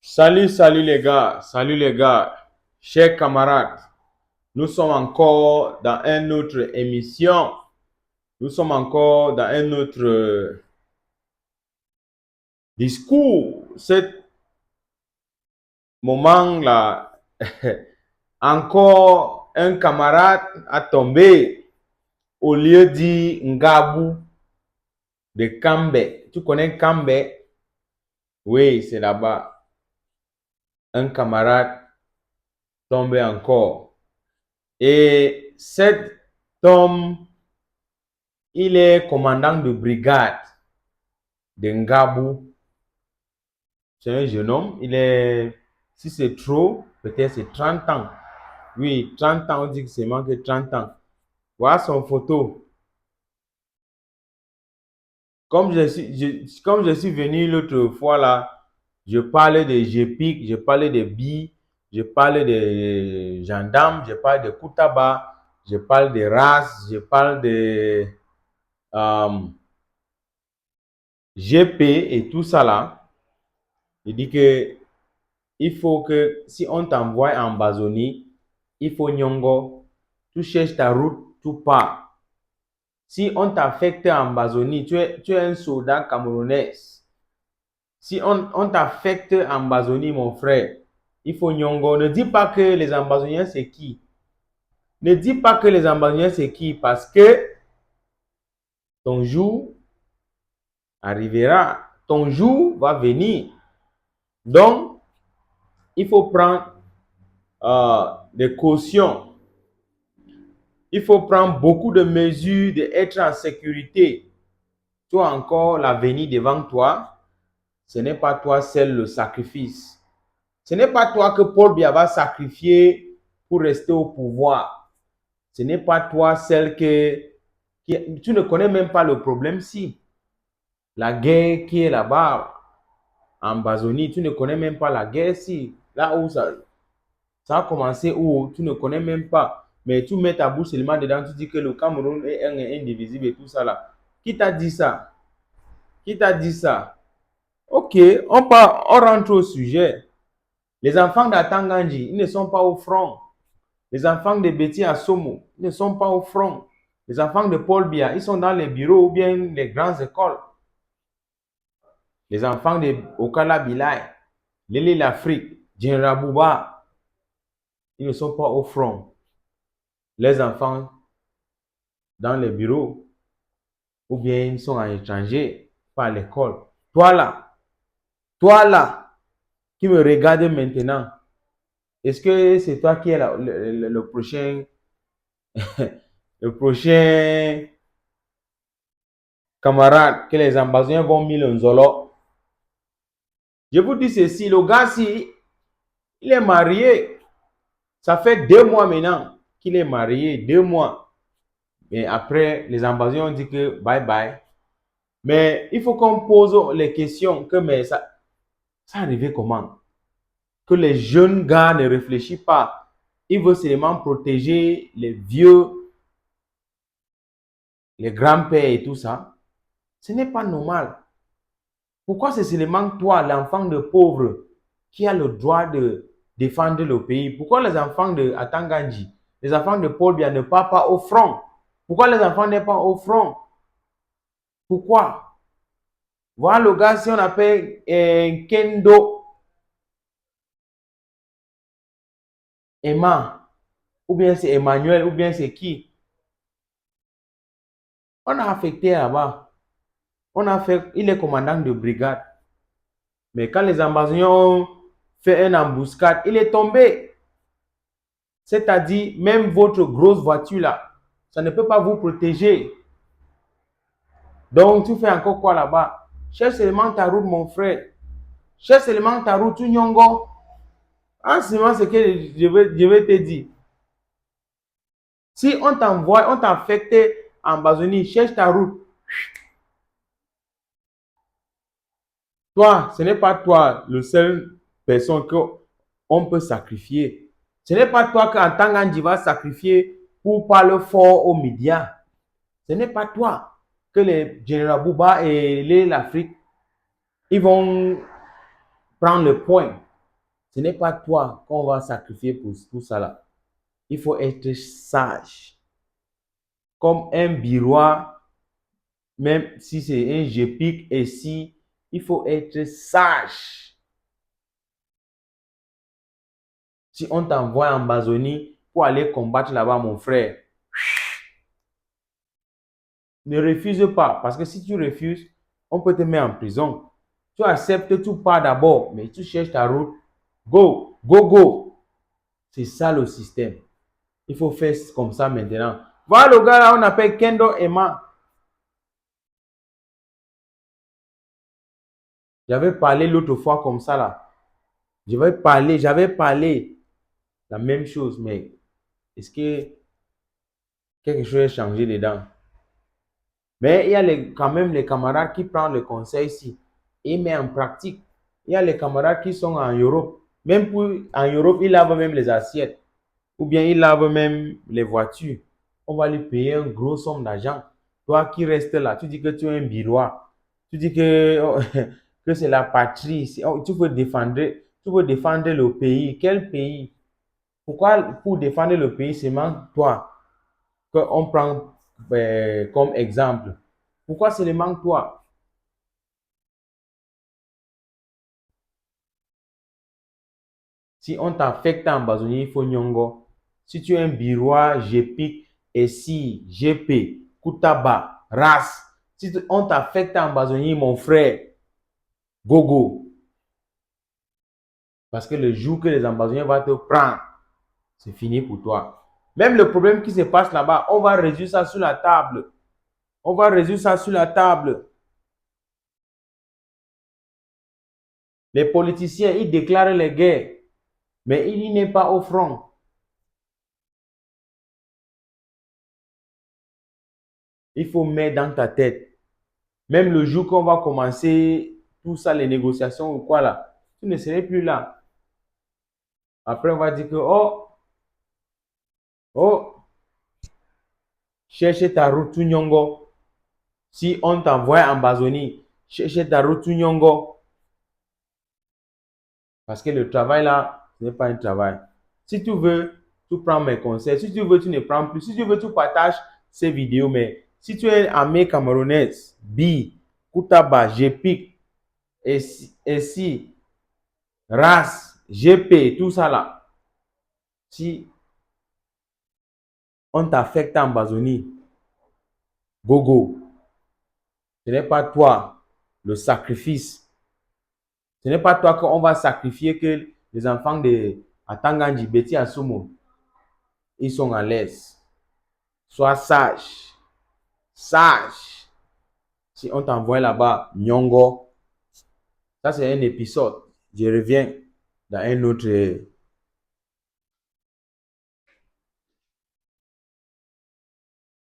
Salut les gars, chers camarades. Nous sommes encore dans une autre émission. Nous sommes encore dans un autre discours. Ce moment-là, encore un camarade a tombé au lieu dit Ngabou de Kambe. Tu connais Kambe? Oui, c'est là-bas. Un camarade tombé encore. Et cet homme, il est commandant de brigade de Ngabou. C'est un jeune homme. Il est, si c'est trop, peut-être c'est 30 ans. Oui, 30 ans, on dit que c'est moins que 30 ans. Voilà son photo. Comme je suis venu l'autre fois là, je parlais de GPIC, je parlais de BI, je parlais de gendarmes, je parle de Koutaba, je parle de RAS, je parle de GP et tout ça là. Il dit que il faut que si on t'envoie en Bazonie, il faut Nyongo, tu cherches ta route, tu pars. Si on t'affecte en Bazonie, tu es un soldat camerounais. Si on t'affecte en Bazonie, mon frère, il faut Nyongo. Ne dis pas que les Ambazoniens c'est qui. Ne dis pas que les Ambazoniens c'est qui parce que ton jour arrivera. Ton jour va venir. Donc, il faut prendre des cautions. Il faut prendre beaucoup de mesures d'être en sécurité. Tu as encore l'avenir devant toi. Ce n'est pas toi seul le sacrifice. Ce n'est pas toi que Paul Biya va sacrifier pour rester au pouvoir. Ce n'est pas toi seul tu ne connais même pas le problème si. La guerre qui est là-bas en Bazonie, tu ne connais même pas la guerre si. Là où ça a commencé, où tu ne connais même pas. Mais tu mets ta bouche seulement dedans, tu dis que le Cameroun est indivisible et tout ça là. Qui t'a dit ça? Qui t'a dit ça? Ok, on rentre au sujet. Les enfants d'Atanganji, ils ne sont pas au front. Les enfants de Betty Assomo, ils ne sont pas au front. Les enfants de Paul Biya, ils sont dans les bureaux ou bien les grandes écoles. Les enfants de Okala Bilay, Lélé l'Afrique, General Bouba, ils ne sont pas au front. Les enfants dans les bureaux ou bien ils sont à l'étranger, pas à l'école. Toi là, qui me regarde maintenant, est-ce que c'est toi qui es le prochain, le prochain camarade que les Ambazoniens vont mettre un zolo? Je vous dis ceci, le gars, si il est marié, ça fait 2 mois maintenant qu'il est marié, 2 mois. Mais après, les Ambazoniens ont dit que bye bye. Mais il faut qu'on pose les questions que mais ça arrivait comment? Que les jeunes gars ne réfléchissent pas. Ils veulent seulement protéger les vieux, les grands-pères et tout ça. Ce n'est pas normal. Pourquoi c'est seulement toi, l'enfant de pauvre, qui a le droit de défendre le pays? Pourquoi les enfants de Atanganji, les enfants de Paul Biya ne partent pas au front? Pourquoi les enfants ne pas au front? Pourquoi? Voilà le gars, si on appelle Kendo Emma, ou bien c'est Emmanuel, ou bien c'est qui? On a affecté là-bas. Il est commandant de brigade. Mais quand les Ambazoniens ont fait une embuscade, il est tombé. C'est-à-dire, même votre grosse voiture là, ça ne peut pas vous protéger. Donc, tu fais encore quoi là-bas? Cherche seulement ta route, mon frère. Cherche seulement ta route, Nyongo. En ce moment, c'est que je vais te dire. Si on t'envoie, on t'affecte en Bazonie, cherche ta route. Toi, ce n'est pas toi le seul personne qu'on peut sacrifier. Ce n'est pas toi qu'en tant qu'Andy va sacrifier pour parler fort aux médias. Ce n'est pas toi que les généraux Bouba et l'Afrique, ils vont prendre le point. Ce n'est pas toi qu'on va sacrifier pour tout ça là. Il faut être sage. Comme un biroir, même si c'est un GPIC et si, il faut être sage. Si on t'envoie en Amazonie pour aller combattre là-bas, mon frère, ne refuse pas. Parce que si tu refuses, on peut te mettre en prison. Tu acceptes, tu pars d'abord, mais tu cherches ta route. Go, go, go. C'est ça le système. Il faut faire comme ça maintenant. Voilà le gars là, on appelle Kendo Emma. J'avais parlé l'autre fois comme ça là. J'avais parlé la même chose, mais est-ce que quelque chose a changé dedans? Mais il y a quand même les camarades qui prennent le conseil ici et mettent en pratique. Il y a les camarades qui sont en Europe. Même en Europe, ils lavent même les assiettes. Ou bien ils lavent même les voitures. On va lui payer une grosse somme d'argent. Toi qui restes là, tu dis que tu es un biroir. Tu dis que, que c'est la patrie. Tu veux défendre le pays. Quel pays? Pourquoi pour défendre le pays, c'est seulement toi qu'on prend comme exemple? Pourquoi seulement toi? Si on t'affecte en Amazonie, il faut nyongo. Si tu es un biroir, GPIC, SI, GP, Koutaba, RAS, si on t'affecte en Amazonie, mon frère, gogo. Parce que le jour que les Amazoniens vont te prendre, c'est fini pour toi. Même le problème qui se passe là-bas, on va résoudre ça sur la table. On va résoudre ça sur la table. Les politiciens, ils déclarent les guerres, mais il n'est pas au front. Il faut mettre dans ta tête. Même le jour qu'on va commencer tout ça, les négociations ou quoi là, tu ne serais plus là. Après, on va dire que, oh, cherche ta route Nyongo. Si on t'envoie en Amazonie, cherche ta route Nyongo. Parce que le travail là, ce n'est pas un travail. Si tu veux, tu prends mes conseils. Si tu veux, tu ne prends plus. Si tu veux, tu partages ces vidéos. Mais si tu es armée camerounaise, Bi, Koutaba, GPIC, SI, RAS, GP, tout ça là, si on t'affecte en Amazonie, gogo, ce n'est pas toi le sacrifice. Ce n'est pas toi qu'on va sacrifier que les enfants de Atangandji, Betty Asumo, ils sont à l'aise. Sois sage. Sage. Si on t'envoie là-bas, Nyongo, ça c'est un épisode. Je reviens dans un autre